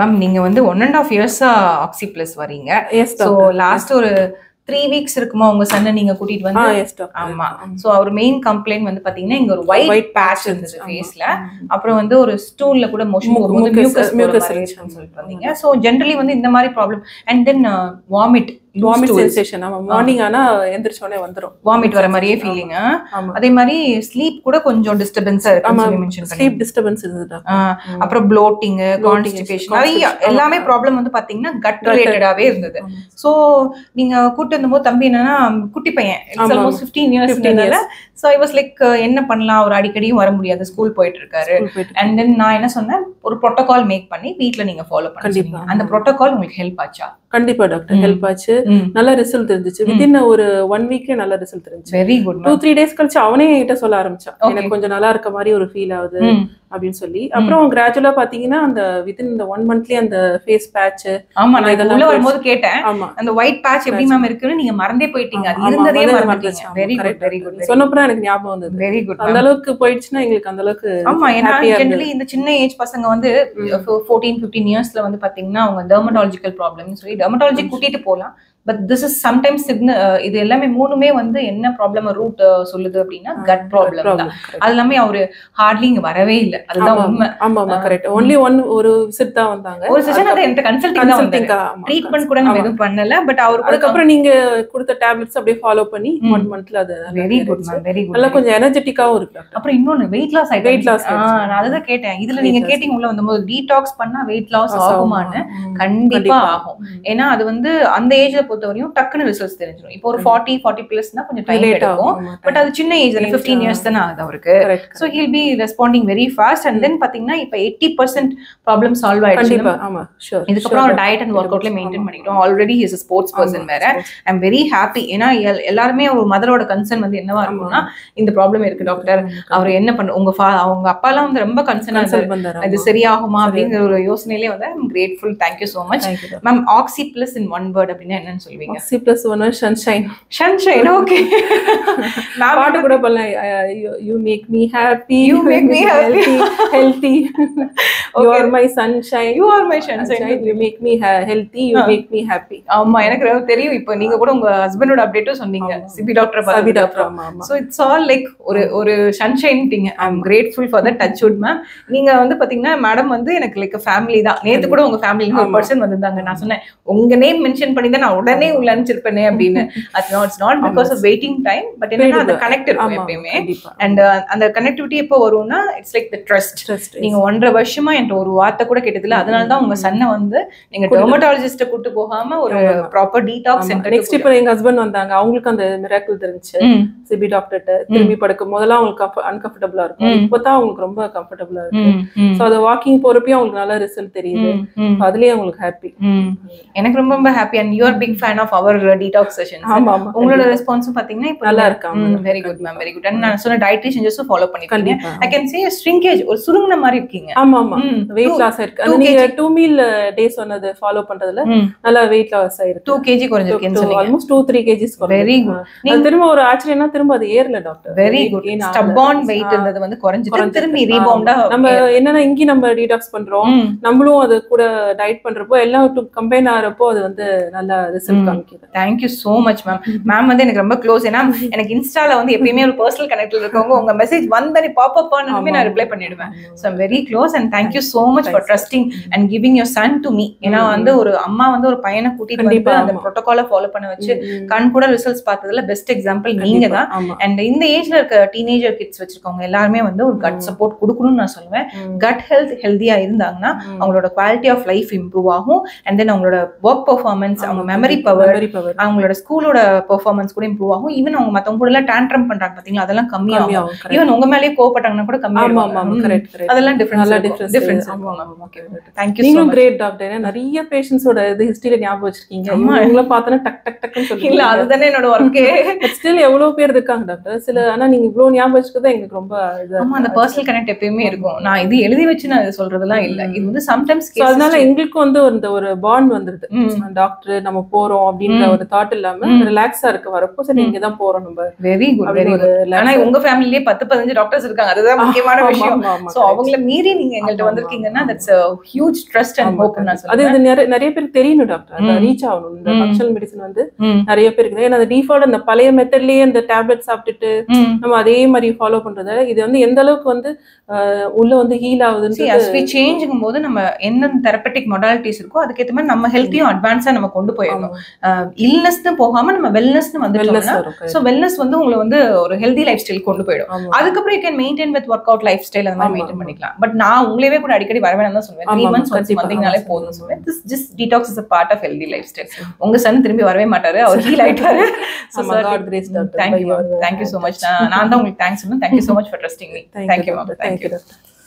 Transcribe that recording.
Ma'am நீங்க வந்து 1.5 இயர்ஸா ஆக்சி பிளஸ் வரீங்க. ஸோ லாஸ்ட் ஒரு 3 வீக்ஸ் இருக்குமா உங்க சன்னை நீங்க கூட்டிட்டு வந்து? ஆமா. சோ அவர் மெயின் கம்ப்ளைண்ட் வந்து பாத்தீங்கன்னா இங்க ஒரு ஒயிட் பேட்ச் இருந்துச்சு ஃபேஸ்ல. அப்புறம் வந்து ஒரு ஸ்டூல்ல கூட மோஷன் போகும்போது மியூக்கஸ் சொல்லிட்டு வந்தீங்க. சோ ஜெனரலி வந்து இந்த மாதிரி problem and then vomit sensation. ஆமா, மார்னிங் ஆனா எந்திரச்ச உடனே வந்துரும் வாமிட் வர மாதிரியே ஃபீலிங். அதே மாதிரி ஸ்லீப் கூட கொஞ்சம் டிஸ்டர்பன்ஸா இருக்குன்னு சொல்லி மென்ஷன் பண்ணி ஸ்லீப் டிஸ்டர்பன்ஸ் இருந்தது. அப்புறம் ப்ளோட்டிங், கான்ஸ்டிபேஷன் நிறைய எல்லாமே ப்ராப்ளம் வந்து பாத்தீங்கன்னா கட் ரிலேட்டடாவே இருந்தது. சோ நீங்க கூட்டு வந்தபோது தம்பி என்னன்னா குட்டி பையன், it's almost 15 years. So I was like என்ன பண்ணலாம், ஒரு அடிக்கடியும் வர முடியாது, ஸ்கூல் போயிட்டு இருக்காரு. அண்ட் தென் நான் என்ன சொன்னேன், ஒரு ப்ரோட்டோகால் மேக் பண்ணி வீட்ல நீங்க ஃபாலோ பண்ணுங்க. அந்த ப்ரோட்டோகால் உங்களுக்கு ஹெல்ப் ஆச்சா? கண்டிப்பா டாக்டர், ஹெல்ப் ஆச்சு. நல்ல ரிசல்ட் இருந்துச்சு. வித்தின் ஒரு 1 வீக்ல நல்ல ரிசல்ட் இருந்துச்சு. Very good. 2-3 டேஸ் கழிச்சு அவனே என்கிட்ட சொல்ல ஆரம்பிச்சான், எனக்கு கொஞ்சம் நல்லா இருக்க மாதிரி ஒரு ஃபீல் ஆகுது அப்படின்னு சொல்லி. அப்புறம் கிராஜுவலா பாத்தீங்கன்னா அந்த வித்தின் இந்த 1 மந்த்லயே அந்த ஃபேஸ் பேட்ச். ஆமா, நான் இதெல்லாம் வரும்போது கேட்டேன், அந்த ஒயிட் பேட்ச் எப்படி மேம் இருக்குன்னு நீங்க மறந்தே போயிட்டீங்க. அது இருந்ததே மறந்துட்டீங்க. Very good, very good. சொன்னப்பறம் எனக்கு ஞாபகம் வந்தது. Very good. அந்த அளவுக்கு போயிடுச்சுன்னா எங்களுக்கு அந்த அளவுக்கு. ஆமா, ஏன்னா ஜெனரலி இந்த சின்ன ஏஜ் பசங்க வந்து 14-15 இயர்ஸ்ல வந்து பாத்தீங்கன்னா அவங்க டெர்மடாலஜிக்கல் ப்ராப்ளம்னு சொல்லி டெர்மடாலஜி கூட்டிட்டு போலாம். பட் திஸ் இஸ் சம்டைம்ஸ் இது எல்லாமே மூணுமே வந்து என்ன ப்ராப்ளம் ரூட் சொல்லுது அப்படின்னா கட் ப்ராப்ளம் தான். அது எல்லாமே அவரு ஹார்ட்லி இங்க வரவே இல்லை. அதுதான் உண்மை. ஆமா கரெக்ட். ஒன்லி ஒரு விசிட் தான் வந்தாங்க. ஒரு செஷன் அது என்கிட்ட கன்சல்டிங் ட்ரீட்மெண்ட் கூட நம்ம எதுவும் பண்ணல. பட் அவருக்கு அதுக்கப்புறம் நீங்க கொடுத்த டேப்லெட்ஸ் அப்படியே ஃபாலோ பண்ணி 1 மந்த்ல அது very good ma'am, very good. நல்லா கொஞ்சம் எனர்ஜெட்டிக்காவும் இருக்கு. அப்புறம் இன்னொன்னு வெயிட் லாஸ் ஆயிடுச்சு. வெயிட் லாஸ் நான் அதுதான் கேட்டேன். இதுல நீங்க கேட்டிங்க உள்ள வந்தபோது டீடாக்ஸ் பண்ணா வெயிட் லாஸ் ஆகுமான்னு. கண்டிப்பா ஆகும். ஏன்னா அது வந்து அந்த ஏஜ்ல பொறுத்தவரையும் டக்குன்னு ரிசல்ட்ஸ் தெரிஞ்சிடும். இப்போ ஒரு 40 பிளஸ்னா கொஞ்சம் டைம் எடுக்கும். பட் அது சின்ன ஏஜ்ல 15 இயர்ஸ் தானே ஆகுது அவருக்கு. So he'll be responding very fast. And then பாத்தீங்கன்னா இப்போ 80% ப்ராப்ளம் சால்வ் ஆயிடுச்சு. இதுக்கப்புறம் அவர் டயட் அண்ட் ஒர்க் அவுட்ல மெயின்டைன் பண்ணிட்டோம். Already is a sports person வேற. I am very happy. ஏன்னா எல்லாருமே ஒரு மதரோட கன்சர்ன் வந்து என்னவா இருக்கும்னா இந்த ப்ராப்ளம் இருக்கு டாக்டர், அவர் என்ன பண்ண அவங்க அப்பா எல்லாம் வந்து ரொம்ப கன்சர்னா இருந்தாரு, இது சரியாகுமா அப்படிங்கிற ஒரு யோசனையிலே வந்து I am grateful. Thank you so much ma'am. Oxy plus in one word அப்படின்னா என்னன்னு சொல்வீங்க? Oxy plus one sunshine. Sunshine, okay. நான் பாட்டு கூட பண்ணேன், you make me happy, you make me healthy, you are my sunshine, you are my sunshine, you make me healthy, you make me happy. ஆமா, எனக்கு தெரியும். இப்போ நீங்க கூட உங்க ஹஸ்பண்டோட அப்டேட்டும் சொன்னீங்க, சிபி டாக்டர் பாத்து. சோ இட்ஸ் ஆல் லைக் ஒரு sunshine thing. I am grateful for that. Touch wood ma'am. நீங்க வந்து பாத்தீங்கன்னா மேடம் வந்து எனக்கு லைக் ஃபேமிலி தான். நேத்து கூட உங்க ஃபேமிலில ஒரு பர்சன் வந்திருந்தாங்க. நான் சொன்னேன் உங்க நேம் மென்ஷன் பண்ணி தான் நான் உடனே உள்ள அனுப்பிச்சிருப்பேனே அப்படின்னு. It's not because of waiting time, but என்னன்னா அந்த கனெக்ட் இருக்கும் எப்பயுமே. அண்ட் அந்த கனெக்டிவிட்டி எப்போ வரும்னா இட்ஸ் லைக் தி ட்ரஸ்ட். நீங்க 1.5 வருஷமா என்கிட்ட ஒரு வார்த்தை கூட கேட்டதில்ல. அதனாலதான் உங்க சன்னை வந்து நீங்க டெர்மடாலஜிஸ்ட கூட்டு போகாம ஒரு ப்ராப்பர் டீடாக்ஸ் சென்டர். நெக்ஸ்ட் இப்போ எங்க ஹஸ்பண்ட் வந்தாங்க, அவங்களுக்கு அந்த மிராக்கிள் தெரிஞ்சுச்சு. சிபி டாக்டர்ட்ட திரும்பி படுக்கும் போதெல்லாம் அவங்களுக்கு அன்கம்ஃபர்டபுளா இருக்கும். இப்பதான் அவங்களுக்கு ரொம்ப கம்ஃபர்டபுளா இருக்கு. சோ அது வாக்கிங் போறப்பயும் அவங்களுக்கு நல்ல ரிசல்ட் தெரியுது. அதுலயே அவங்களுக்கு ஹாப்பி. எனக்கு ரொம்ப ரொம்ப happy. And you are big fan of our detox sessions. உங்களோட ரெஸ்பான்ஸும் பாத்தீங்கன்னா இப்போ நல்லா இருக்காங்க. Very good ma'am, very good. And நான் சொன்ன டயட்ரி சேஞ்சஸும் ஃபாலோ பண்ணிருக்கீங்க. ஐ கேன் சே ஷ்ரிங்கேஜ், ஒரு சுருங்கின மாதிரி இருக்கீங்க. ஆமா வெயிட் லாஸ் ஆயிருக்கு. அது நீங்க 2 மீல் டே சொன்னது ஃபாலோ பண்றதுல நல்லா வெயிட் லாஸ் ஆயிருக்கு. 2 kg குறைஞ்சிருக்கேன்னு சொன்னீங்க. ஆல்மோஸ்ட் 2-3 kg குறைஞ்சிருக்கு. Very good. நீங்க திரும்ப ஒரு ஆச்சரியம்னா திரும்ப அது ஏறல doctor. Very good. Stubborn weight இருந்தது வந்து குறைஞ்சிட்டு திரும்பி ரீபவுண்டா. நம்ம என்னன்னா இங்க நம்ம டீடாக்ஸ் பண்றோம், நம்மளும் அது கூட டயட் பண்றப்போ எல்லாம் கம்பைன் ஆறப்போ அது வந்து நல்ல ரிசல்ட் காமிக்குது. Thank you so much ma'am. Ma'am வந்து எனக்கு ரொம்ப க்ளோஸ். ஏன்னா எனக்கு இன்ஸ்டால வந்து எப்பயுமே ஒரு பர்சனல் கனெக்ட்ல இருக்கவங்க உங்க மெசேஜ் வந்தனே பாப் அப் ஆனதுமே நான் ரிப்ளை பண்ணிடுவேன். So I'm very close and thank you so much for trusting and giving your son to me. ஏன்னா வந்து ஒரு அம்மா வந்து ஒரு பையனை கூட்டிட்டு வந்து அந்த புரோட்டோகாலை ஃபாலோ பண்ண வச்சு கண் கூட ரிசல்ட்ஸ் பார்த்ததுல பெஸ்ட் எக்ஸாம்பிள் நீங்க தான். அண்ட் இந்த ஏஜ்ல இருக்க டீனேஜர் கிட்ஸ் வச்சிருக்கவங்க எல்லாருமே வந்து ஒரு கட் சப்போர்ட் கொடுக்கணும்னு நான் சொல்லுவேன். கட் ஹெல்த்தியா இருந்தாங்கன்னா அவங்களோட குவாலிட்டி ஆஃப் லைஃப் இம்ப்ரூவ் ஆகும். அண்ட் தென் அவங்களோட ஒர்க் பெர்ஃபார்மன்ஸ், அவங்க மெமரி பவர், அவங்களோட ஸ்கூலோட பெர்ஃபார்மன்ஸ் கூட இம்ப்ரூவ் ஆகும். ஈவன் அவங்க மத்தவங்க கூட எல்லாம் டேண்ட்ரம் பண்றாங்க பாத்தீங்களா, அதெல்லாம் கம்மியாகும். ஈவன் உங்க மேலேயே கோவப்பட்டாங்கன்னா கூட கம்மியாகும். அதெல்லாம் difference. Thank you so much. நீங்க கிரேட் டாக்டர். நிறைய பேஷண்ட்ஸோட இது ஹிஸ்டரியில ஞாபகம் வச்சிருக்கீங்க. இவங்கள பார்த்தா டக் டக் டக்னு சொல்றீங்க. இல்ல அதுதானே என்னோட வர்க்கே. ஸ்டில் எவ்வளவு பேர் இருக்காங்க டாக்டர். சில ஆனா நீங்க இவ்வளவு ஞாபகம் வச்சிருக்கிறது எங்களுக்கு ரொம்ப ஆமா, அந்த பர்சனல் கனெக்ட் எப்பயுமே இருக்கும். நான் இது எழுதி வச்சு நான் சொல்றதெல்லாம் இல்ல. இது வந்து சம்டைம்ஸ் அதனால எங்களுக்கு வந்து ஒரு பாண்ட் வந்துருது. டாக்டர் நம்ம போறோம் போறோம் அப்படின்ற ஒரு தாட் இல்லாம ரிலாக்ஸா இருக்க வரப்போ சரி இங்க தான் போறோம் நம்ம. Very good very good. ஆனா உங்க ஃபேமிலியே 10-15 டாக்டர்ஸ் இருக்காங்க, அதுதான் முக்கியமான விஷயம். சோ அவங்கள மீறி நீங்க எங்கள்ட்ட வந்திருக்கீங்கன்னா that's a huge trust and hope நான் சொல்றேன். அது நிறைய பேருக்கு தெரியணும் டாக்டர், அது ரீச் ஆகணும். இந்த ஃபங்க்ஷனல் மெடிசன் வந்து நிறைய பேருக்கு, ஏன்னா அந்த டிஃபால்ட் அந்த பழைய மெத்தட்லயே அந்த டேப்லெட் சாப்பிட்டுட்டு நம்ம அதே மாதிரி ஃபாலோ பண்றது இது வந்து எந்த அளவுக்கு வந்து உள்ள வந்து ஹீல் ஆகுதுன்னு as we changeங்கும் போது நம்ம என்ன தெரபெட்டிக் மொடாலிட்டிஸ் இருக்கோ அதுக்கேற்ற மாதிரி நம்ம ஹெல்த்தையும் அட்வான்ஸா நம்ம கொண்டு போயிடணும். இல்னஸ்னு போகாம நம்ம வெல்னஸ்னு வந்துட்டோம்னா சோ வெல்னஸ் வந்து உங்களை வந்து ஒரு ஹெல்தி லைஃப் ஸ்டைல் கொண்டு போயிடும். அதுக்கப்புறம் you can maintain with work out life style அந்த மாதிரி மெயின்டைன் பண்ணிக்கலாம். பட் நான் உங்களவே கூட அடிக்கடி வரவேணும் தான் சொல்லுவேன். 3 months once வந்தீங்கனாலே போதும் சொல்லுவேன். this just detox is a part of healthy lifestyle. உங்க சன் திரும்பி வரவே மாட்டாரு, அவர் ஹீல் ஆயிட்டாரு. so god grace doctor, thank you so much. நான் தான் உங்களுக்கு தேங்க்ஸ் சொல்லணும். thank you so much for trusting me. thank you ma'am. thank you doctor.